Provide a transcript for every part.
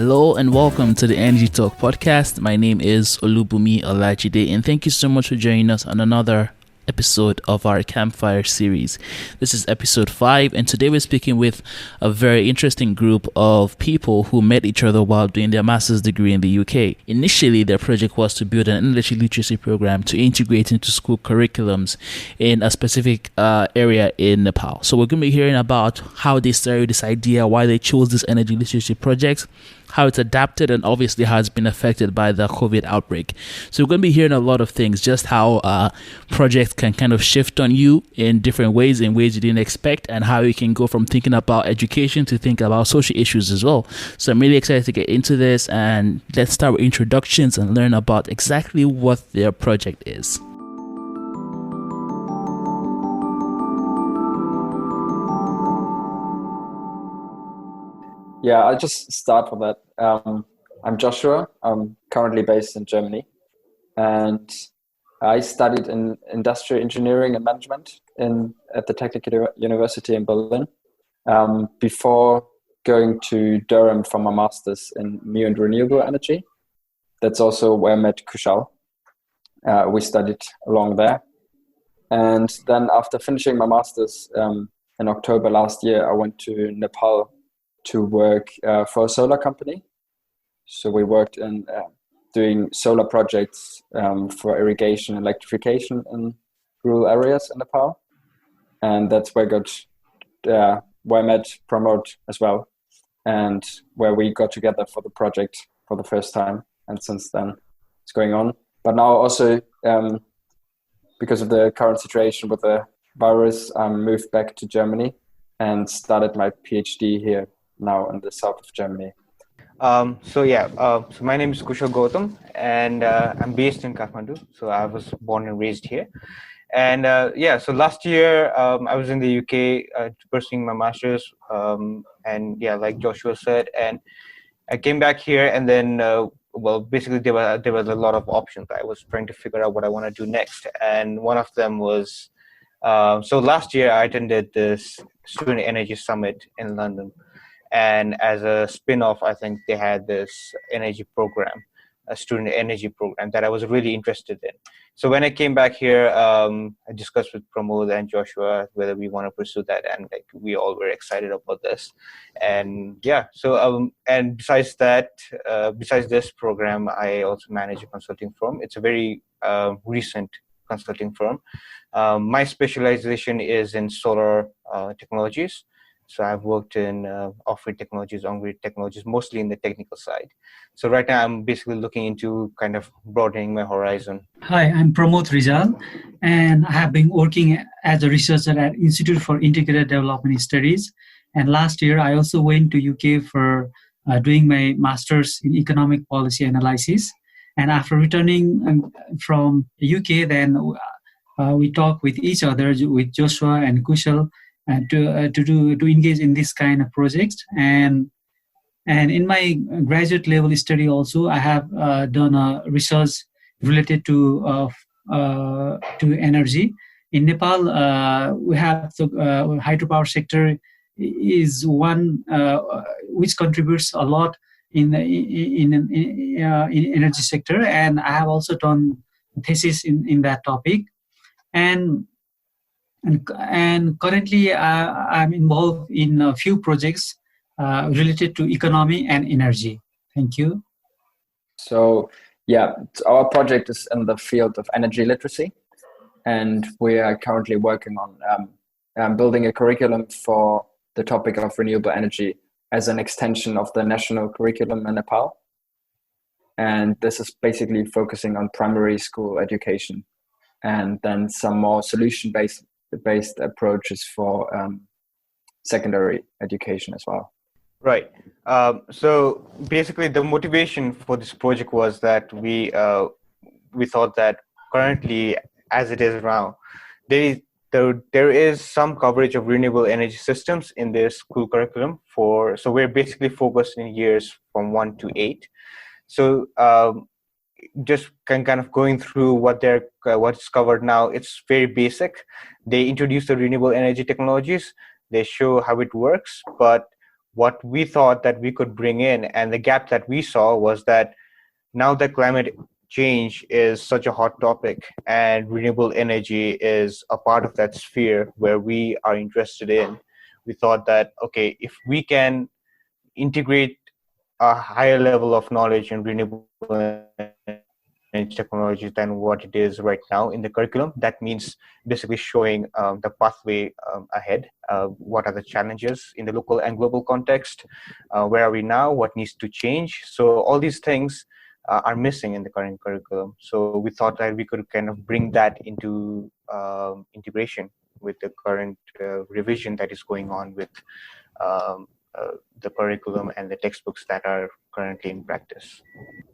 Hello and welcome to the Energy Talk podcast. My name is Olubumi Olajide, and thank you so much for joining us on another episode of our Campfire series. This is episode 5, and today we're speaking with a very interesting group of people who met each other while doing their master's degree in the UK. Initially, their project was to build an energy literacy program to integrate into school curriculums in a specific area in Nepal. So we're going to be hearing about how they started this idea, why they chose this energy literacy project, how it's adapted, and obviously how it's been affected by the COVID outbreak. So we're going to be hearing a lot of things, just how projects can kind of shift on you in different ways, in ways you didn't expect, and how you can go from thinking about education to think about social issues as well. So I'm really excited to get into this, and let's start with introductions and learn about exactly what their project is. Yeah, I'll just start with that. I'm Joshua. I'm currently based in Germany, and I studied in industrial engineering and management at the Technical University in Berlin before going to Durham for my master's in new and renewable energy. That's also where I met Kushal. We studied along there. And then after finishing my master's in October last year, I went to Nepal to work for a solar company. So we worked in doing solar projects for irrigation and electrification in rural areas in Nepal. And that's where I met Pramod as well, and where we got together for the project for the first time. And since then it's going on. But now also, because of the current situation with the virus, I moved back to Germany and started my PhD here now in the south of Germany. So my name is Kushal Gautam, and I'm based in Kathmandu. So I was born and raised here. And so last year I was in the UK pursuing my master's, like Joshua said, and I came back here, and then basically there was a lot of options. I was trying to figure out what I want to do next, and one of them was so last year I attended this Student Energy Summit in London. And as a spin-off, I think they had this energy program, a student energy program that I was really interested in. So when I came back here, I discussed with Pramod and Joshua whether we want to pursue that, and we all were excited about this. And and besides that, besides this program, I also manage a consulting firm. It's a very recent consulting firm. My specialization is in solar technologies. So I've worked in off-grid technologies, on-grid technologies, mostly in the technical side. So right now I'm basically looking into kind of broadening my horizon. Hi, I'm Pramod Rizal, and I have been working as a researcher at Institute for Integrated Development Studies. And last year I also went to UK for doing my master's in economic policy analysis. And after returning from the UK, then we talked with each other, with Joshua and Kushal, to engage in this kind of projects. And in my graduate level study also, I have done a research related to energy. In Nepal, we have the hydropower sector is one which contributes a lot in energy sector, and I have also done thesis in that topic. And currently I'm involved in a few projects related to economy and energy. Thank you. So our project is in the field of energy literacy, and we are currently working on building a curriculum for the topic of renewable energy as an extension of the national curriculum in Nepal. And this is basically focusing on primary school education, and then some more solution-based approaches for secondary education as well. Right. So basically the motivation for this project was that we thought that currently, as it is now, there is some coverage of renewable energy systems in the school curriculum so we're basically focused in years from 1 to 8. So just kind of going through what's covered now, it's very basic. They introduce the renewable energy technologies, they show how it works, but what we thought that we could bring in, and the gap that we saw was that now that climate change is such a hot topic and renewable energy is a part of that sphere where we are interested in, we thought that, okay, if we can integrate a higher level of knowledge in renewable energy technologies than what it is right now in the curriculum, that means basically showing the pathway ahead. What are the challenges in the local and global context? Where are we now? What needs to change? So all these things are missing in the current curriculum. So we thought that we could kind of bring that into integration with the current revision that is going on with um, the curriculum and the textbooks that are currently in practice.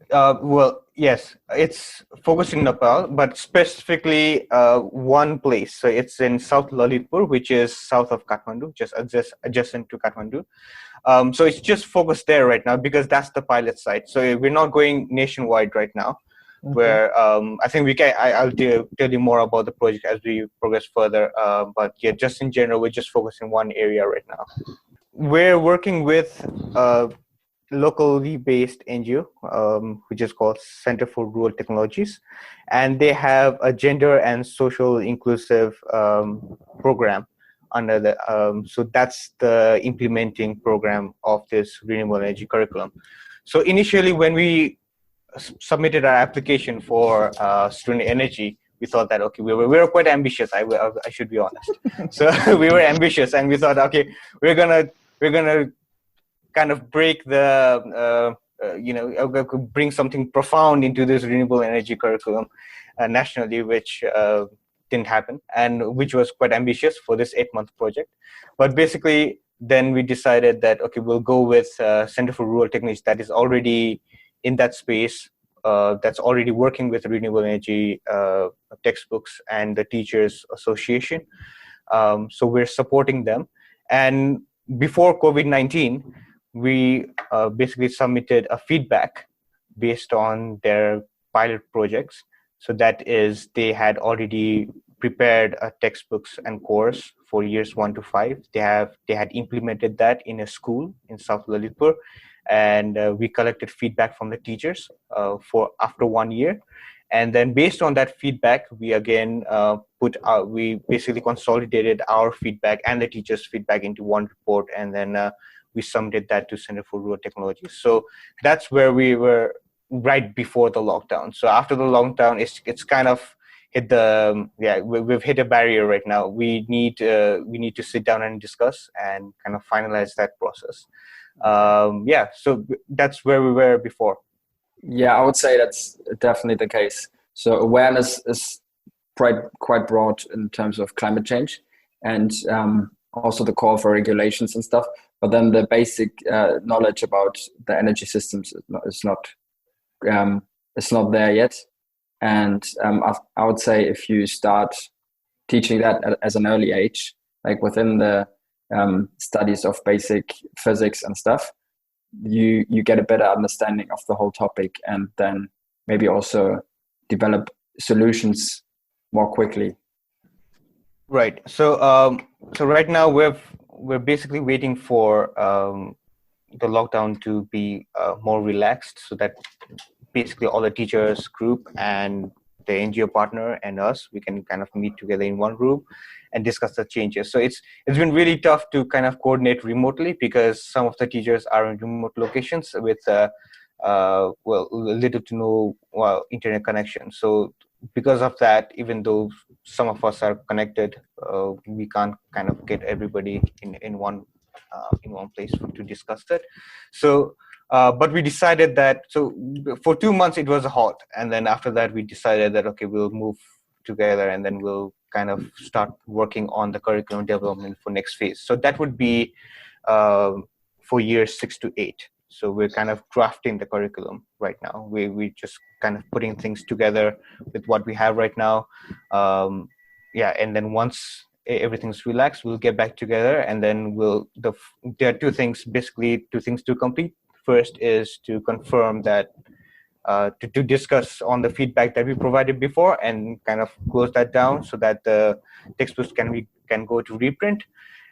Well, yes, it's focused in Nepal, but specifically one place. So it's in South Lalitpur, which is south of Kathmandu, just adjacent to Kathmandu. So it's just focused there right now because that's the pilot site. So we're not going nationwide right now. Okay. Where I think I'll tell you more about the project as we progress further. But yeah, just in general, we're just focused in one area right now. We're working with locally based NGO, which is called Center for Rural Technologies, and they have a gender and social inclusive program under the. So that's the implementing program of this renewable energy curriculum. So initially, when we submitted our application for student energy, we thought that, okay, we were quite ambitious. I should be honest. So we were ambitious, and we thought, okay, we're gonna kind of break the bring something profound into this renewable energy curriculum nationally, which didn't happen, and which was quite ambitious for this 8-month project. But basically, then we decided that, okay, we'll go with Center for Rural Technologies that is already in that space, that's already working with renewable energy textbooks and the Teachers Association. So we're supporting them. And before COVID-19, we basically submitted a feedback based on their pilot projects. So that is, they had already prepared textbooks and course for years 1 to 5. They had implemented that in a school in South Lalitpur, and we collected feedback from the teachers for after 1 year. And then based on that feedback, we again we basically consolidated our feedback and the teachers' feedback into one report, and then we submitted that to Center for Rural Technologies. So that's where we were right before the lockdown. So after the lockdown, it's kind of hit we've hit a barrier right now. We need to sit down and discuss and kind of finalize that process. So that's where we were before. Yeah, I would say that's definitely the case. So awareness is quite broad in terms of climate change, and also the call for regulations and stuff. But then the basic knowledge about the energy systems is not there yet. And I would say if you start teaching that as an early age, like within the studies of basic physics and stuff, you get a better understanding of the whole topic, and then maybe also develop solutions more quickly. Right. So right now we're basically waiting for the lockdown to be more relaxed, so that basically all the teachers group and the NGO partner and us, we can kind of meet together in one room and discuss the changes. So it's been really tough to kind of coordinate remotely because some of the teachers are in remote locations with little to no internet connection. So because of that, even though some of us are connected, we can't kind of get everybody in one place to discuss it. So but we decided that, so for 2 months it was a halt, and then after that we decided that, okay, we'll move together and then we'll kind of start working on the curriculum development for next phase. So that would be for years 6 to 8. So we're kind of drafting the curriculum right now. We just kind of putting things together with what we have right now. And then once everything's relaxed, we'll get back together, and then there are two things to complete. First is to confirm that to discuss on the feedback that we provided before and kind of close that down so that the textbooks can go to reprint.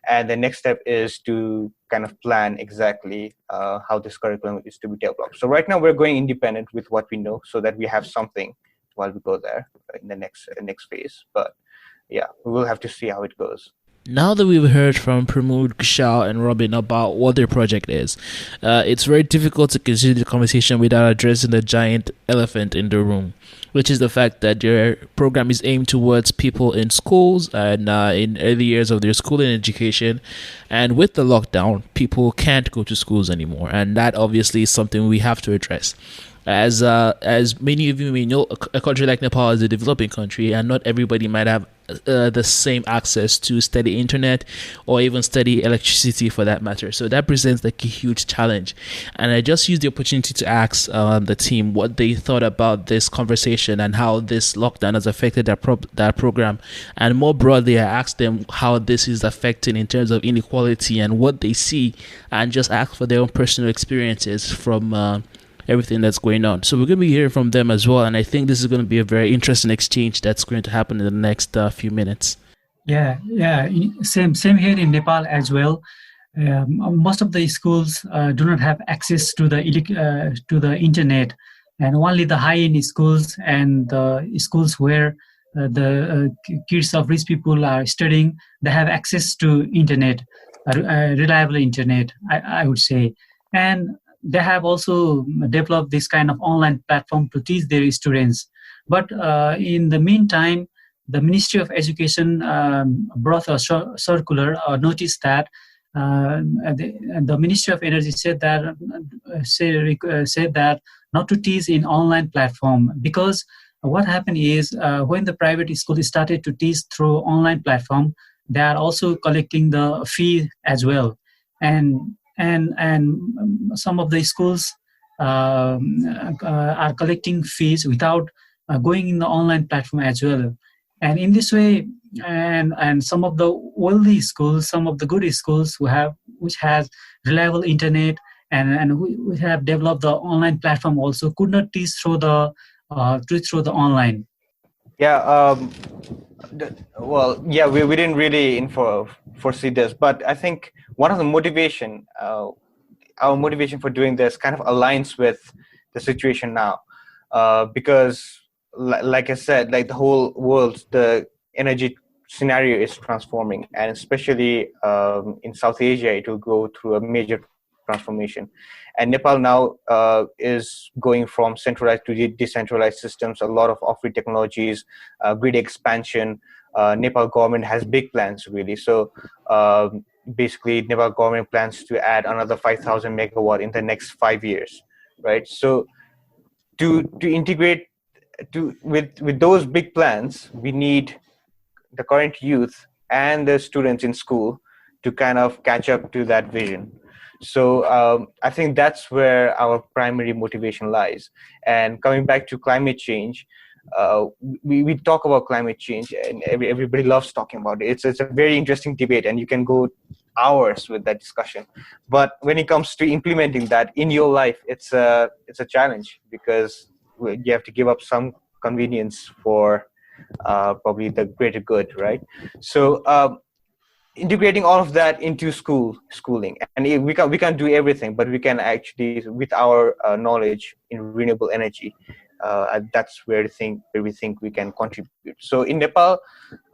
And the next step is to kind of plan exactly how this curriculum is to be developed. So right now we're going independent with what we know, so that we have something while we go there in the next phase. But yeah, we will have to see how it goes. Now that we've heard from Pramod, Kushal, and Robin about what their project is, it's very difficult to continue the conversation without addressing the giant elephant in the room, which is the fact that their program is aimed towards people in schools and in early years of their schooling education. And with the lockdown, people can't go to schools anymore, and that obviously is something we have to address. As many of you may know, a country like Nepal is a developing country, and not everybody might have the same access to steady internet or even steady electricity for that matter. So that presents like a huge challenge. And I just used the opportunity to ask the team what they thought about this conversation and how this lockdown has affected that program. And more broadly, I asked them how this is affecting in terms of inequality and what they see, and just asked for their own personal experiences from everything that's going on. So we're going to be hearing from them as well, and I think this is going to be a very interesting exchange that's going to happen in the next few minutes. Yeah. Same here in Nepal as well. Most of the schools do not have access to the internet, and only the high-end schools and the schools where the kids of rich people are studying, they have access to internet, reliable internet, I would say. And they have also developed this kind of online platform to teach their students. But in the meantime, the Ministry of Education brought a circular notice that the Ministry of Energy said that not to teach in online platform, because what happened is when the private school started to teach through online platform, they are also collecting the fee as well, and some of the schools are collecting fees without going in the online platform as well. And in this way, and some of the wealthy schools, some of the good schools which has reliable internet and we have developed the online platform also could not teach through the online. Yeah. We didn't really foresee this, but I think one of the our motivation for doing this kind of aligns with the situation now, because like I said, like the whole world, the energy scenario is transforming, and especially in South Asia, it will go through a major transformation. And Nepal now is going from centralized to decentralized systems, a lot of off-grid technologies, grid expansion. Nepal government has big plans, really. So basically, Nepal government plans to add another 5,000 megawatt in the next 5 years, right? So to integrate with those big plans, we need the current youth and the students in school to kind of catch up to that vision. So I think that's where our primary motivation lies. And coming back to climate change, we talk about climate change, and everybody loves talking about it. It's a very interesting debate, and you can go hours with that discussion. But when it comes to implementing that in your life, it's a challenge, because you have to give up some convenience for probably the greater good, right? So integrating all of that into schooling, and we can't do everything, but we can actually, with our knowledge in renewable energy, that's where we think we can contribute. So in Nepal,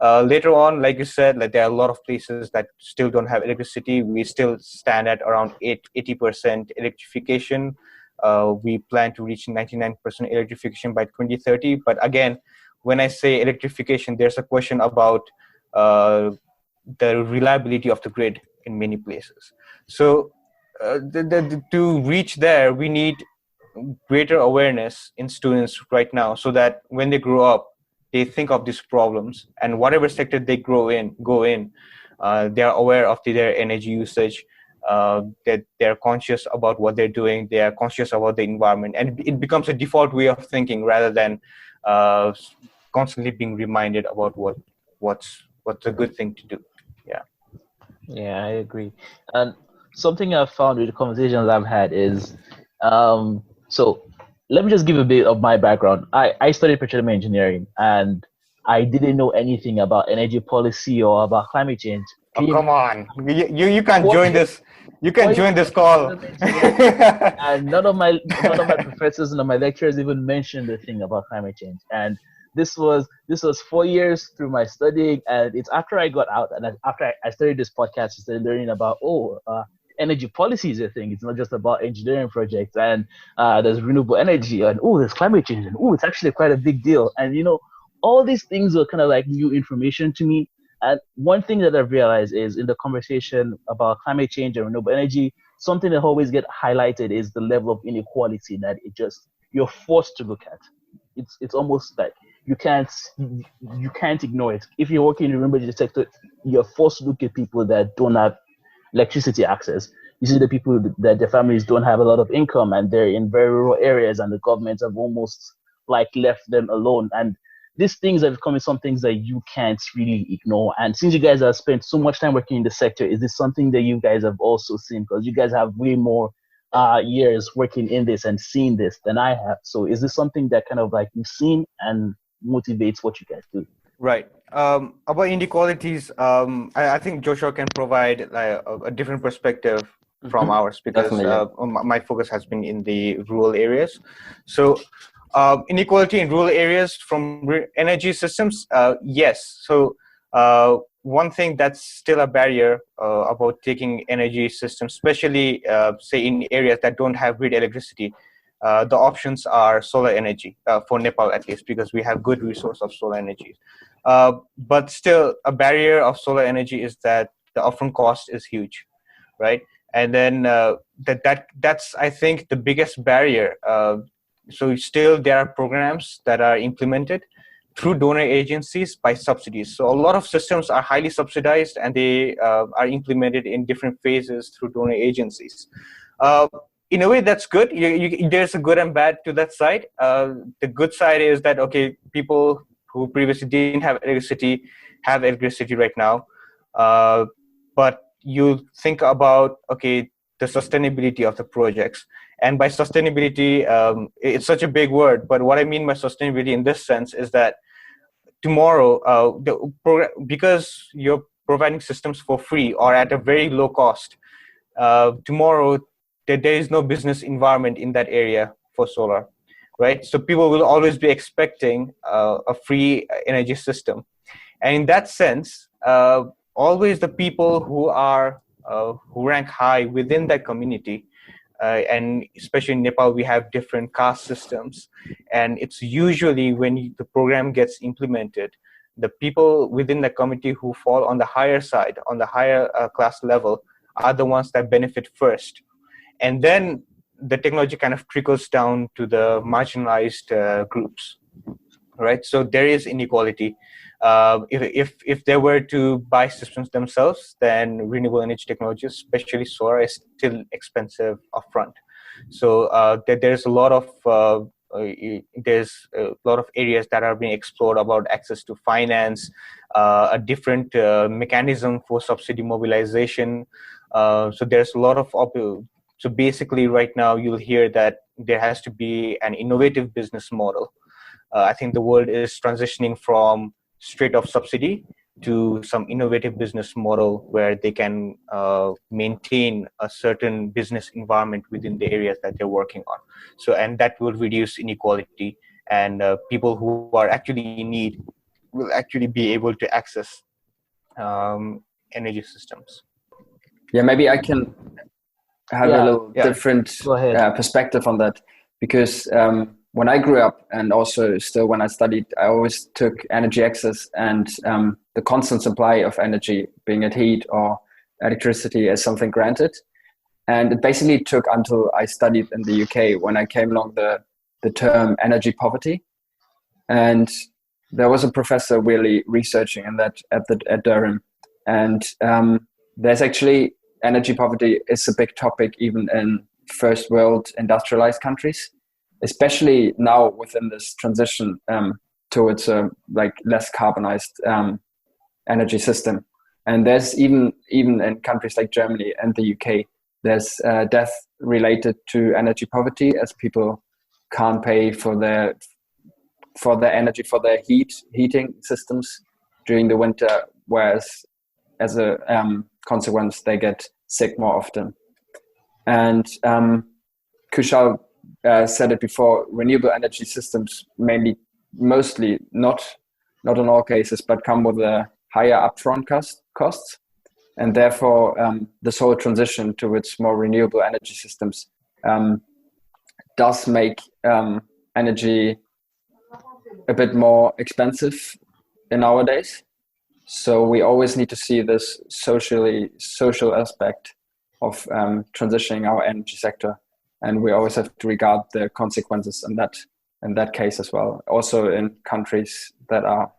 later on, like you said, like there are a lot of places that still don't have electricity. We still stand at around 80% electrification. We plan to reach 99% electrification by 2030. But again, when I say electrification, there's a question about the reliability of the grid in many places. So to reach there, we need greater awareness in students right now, so that when they grow up, they think of these problems, and whatever sector they go in, they are aware of their energy usage, that they're conscious about what they're doing, they are conscious about the environment, and it becomes a default way of thinking rather than constantly being reminded about what's a good thing to do. Yeah, I agree. And something I've found with the conversations I've had is, so let me just give a bit of my background. I studied petroleum engineering, and I didn't know anything about energy policy or about climate change Oh, come on. You can't join this. You can join this call. And none of my professors, none of my lecturers even mentioned the thing about climate change. And this was 4 years through my studying, and it's after I got out and after I started this podcast, I started learning about energy policy is a thing. It's not just about engineering projects, and there's renewable energy, and there's climate change, and it's actually quite a big deal. And all these things are kind of like new information to me. And one thing that I've realized is in the conversation about climate change and renewable energy, something that always get highlighted is the level of inequality that you're forced to look at. It's almost like you can't ignore it. If you're working in the renewable energy sector, you're forced to look at people that don't have electricity access. You see the people that their families don't have a lot of income and they're in very rural areas, and the government have almost like left them alone. And these things have become some things that you can't really ignore. And since you guys have spent so much time working in the sector, is this something that you guys have also seen? Because you guys have way more years working in this and seeing this than I have. So is this something that kind of like you've seen and motivates what you guys do? Right. About inequalities, I think Joshua can provide a different perspective from ours, because my focus has been in the rural areas. So inequality in rural areas from energy systems, yes. So one thing that's still a barrier about taking energy systems, especially say in areas that don't have grid electricity, the options are solar energy, for Nepal at least, because we have good resource of solar energy. But still, a barrier of solar energy is that the upfront cost is huge, right? And then that's I think the biggest barrier. So still there are programs that are implemented through donor agencies by subsidies. So a lot of systems are highly subsidized, and they are implemented in different phases through donor agencies. In a way, that's good. There's a good and bad to that side. The good side is that, okay, people who previously didn't have electricity have electricity right now. But you think about, okay, the sustainability of the projects. And by sustainability, it's such a big word, but what I mean by sustainability in this sense is that tomorrow, because you're providing systems for free or at a very low cost, tomorrow there is no business environment in that area for solar, right? So people will always be expecting a free energy system. And in that sense, always the people who rank high within that community, and especially in Nepal, we have different caste systems. And it's usually when the program gets implemented, the people within the community who fall on the higher side, on the higher class level, are the ones that benefit first. And then the technology kind of trickles down to the marginalized groups, right? So there is inequality. If they were to buy systems themselves, then renewable energy technology, especially solar, is still expensive upfront. So there's a lot of areas that are being explored about access to finance, a different mechanism for subsidy mobilization. So there's a lot of so basically right now you'll hear that there has to be an innovative business model. I think the world is transitioning from straight off subsidy to some innovative business model where they can maintain a certain business environment within the areas that they're working on. So, and that will reduce inequality, and people who are actually in need will actually be able to access energy systems. Yeah, maybe I can have a little different perspective on that, because when I grew up, and also still when I studied, I always took energy access and the constant supply of energy, being it heat or electricity, as something granted. And it basically took until I studied in the UK when I came along the term energy poverty. And there was a professor really researching in that at Durham. And there's actually energy poverty is a big topic even in first world industrialized countries, especially now within this transition towards a like less carbonized energy system. And there's even in countries like Germany and the UK, there's death related to energy poverty, as people can't pay for their energy for their heating systems during the winter, whereas as a consequence, they get sick more often. And Kushal said it before, renewable energy systems mostly, not in all cases, but come with a higher upfront costs. And therefore, this whole transition towards more renewable energy systems does make energy a bit more expensive in nowadays. So we always need to see this social aspect of transitioning our energy sector, and we always have to regard the consequences in that case as well. Also in countries that are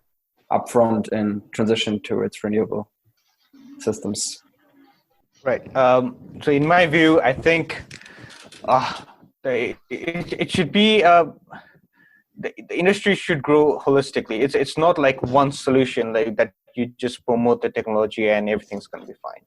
upfront in transition towards renewable systems. Right. So in my view, I think it should be the industry should grow holistically. It's not like one solution like that. You just promote the technology and everything's going to be fine.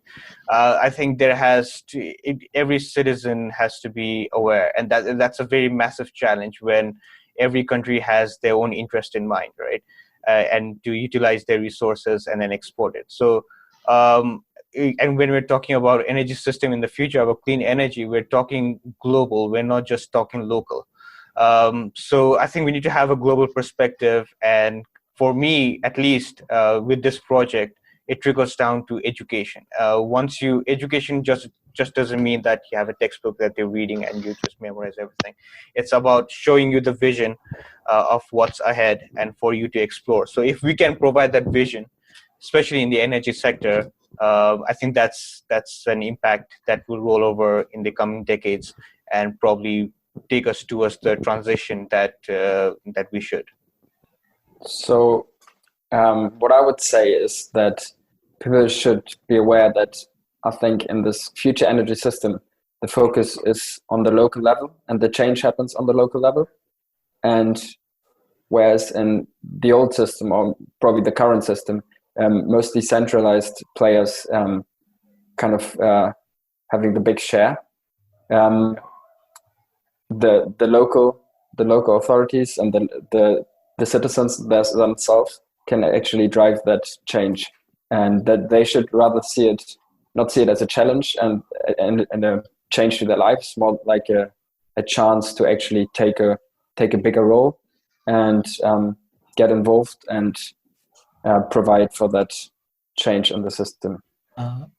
I think every citizen has to be aware, and that's a very massive challenge when every country has their own interest in mind, right? And to utilize their resources and then export it. So, and when we're talking about energy system in the future, about clean energy, we're talking global. We're not just talking local. So I think we need to have a global perspective, and for me, at least, with this project, it trickles down to education. Education just doesn't mean that you have a textbook that you're reading and you just memorize everything. It's about showing you the vision of what's ahead and for you to explore. So if we can provide that vision, especially in the energy sector, I think that's an impact that will roll over in the coming decades and probably take us towards the transition that we should. So what I would say is that people should be aware that I think in this future energy system, the focus is on the local level and the change happens on the local level. And whereas in the old system, or probably the current system, mostly centralized players kind of having the big share, the local authorities and the citizens themselves can actually drive that change, and that they should rather not see it as a challenge and a change to their lives, more like a chance to actually take a bigger role and get involved and provide for that change in the system.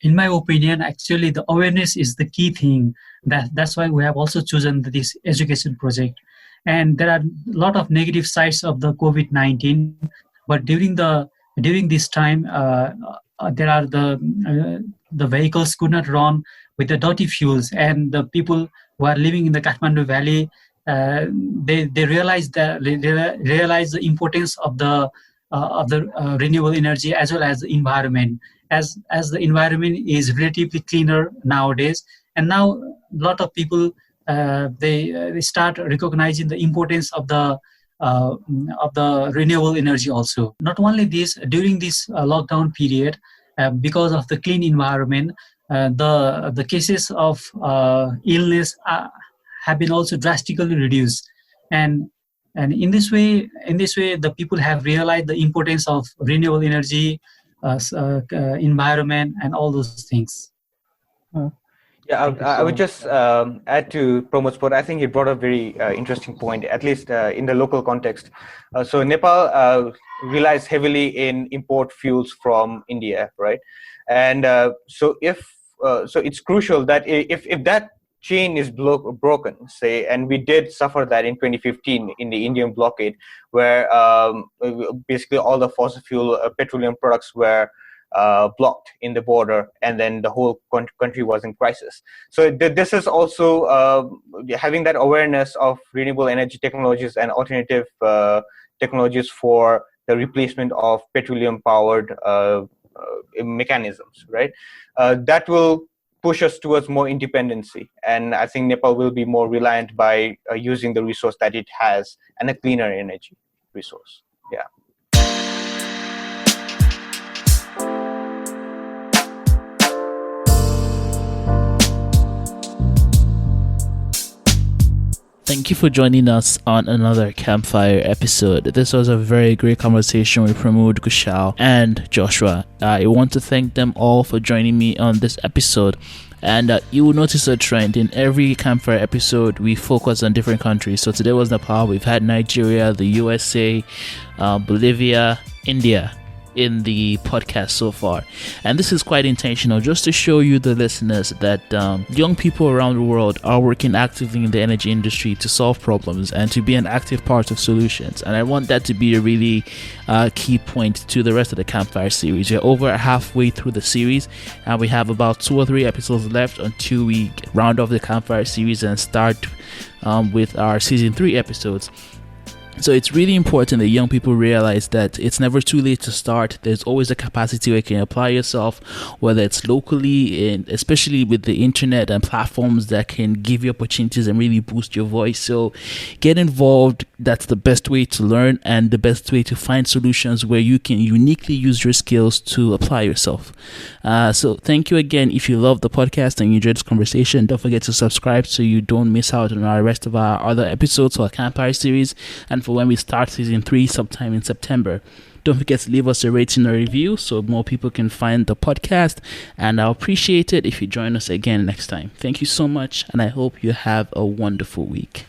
In my opinion, actually, the awareness is the key thing. That's why we have also chosen this education project. And there are a lot of negative sides of the COVID-19, but during this time, there are the vehicles could not run with the dirty fuels, and the people who are living in the Kathmandu Valley, they realize the importance of the renewable energy as well as the environment. As the environment is relatively cleaner nowadays, and now a lot of people they start recognizing the importance of the renewable energy also. Not only this, during this lockdown period, because of the clean environment, the cases of illness have been also drastically reduced, and in this way the people have realized the importance of renewable energy, environment, and all those things. Yeah, I would just add to Pramod's point. I think he brought a very interesting point, at least in the local context. So Nepal relies heavily in import fuels from India, right? And so it's crucial that if that chain is broken, say, and we did suffer that in 2015 in the Indian blockade, where basically all the fossil fuel petroleum products were blocked in the border, and then the whole country was in crisis. So this is also having that awareness of renewable energy technologies and alternative technologies for the replacement of petroleum powered mechanisms, right? That will push us towards more independency, and I think Nepal will be more reliant by using the resource that it has, and a cleaner energy resource. Yeah. Thank you for joining us on another Campfire episode. This was a very great conversation with Pramod, Kushal, and Joshua. I want to thank them all for joining me on this episode. And you will notice a trend in every Campfire episode. We focus on different countries. So today was Nepal. We've had Nigeria, the USA, Bolivia, India in the podcast so far, and this is quite intentional, just to show you, the listeners, that young people around the world are working actively in the energy industry to solve problems and to be an active part of solutions. And I want that to be a really key point to the rest of the Campfire series. We're over halfway through the series, and we have about 2 or 3 episodes left until we round off the Campfire series and start with our season 3 episodes. So it's really important that young people realize that it's never too late to start. There's always a capacity where you can apply yourself, whether it's locally, and especially with the internet and platforms that can give you opportunities and really boost your voice. So get involved. That's the best way to learn and the best way to find solutions where you can uniquely use your skills to apply yourself. So thank you again. If you love the podcast and you enjoyed this conversation, don't forget to subscribe so you don't miss out on our rest of our other episodes or Campfire series, and for when we start season 3 sometime in September. Don't forget to leave us a rating or review so more people can find the podcast, and I'll appreciate it if you join us again next time. Thank you so much, and I hope you have a wonderful week.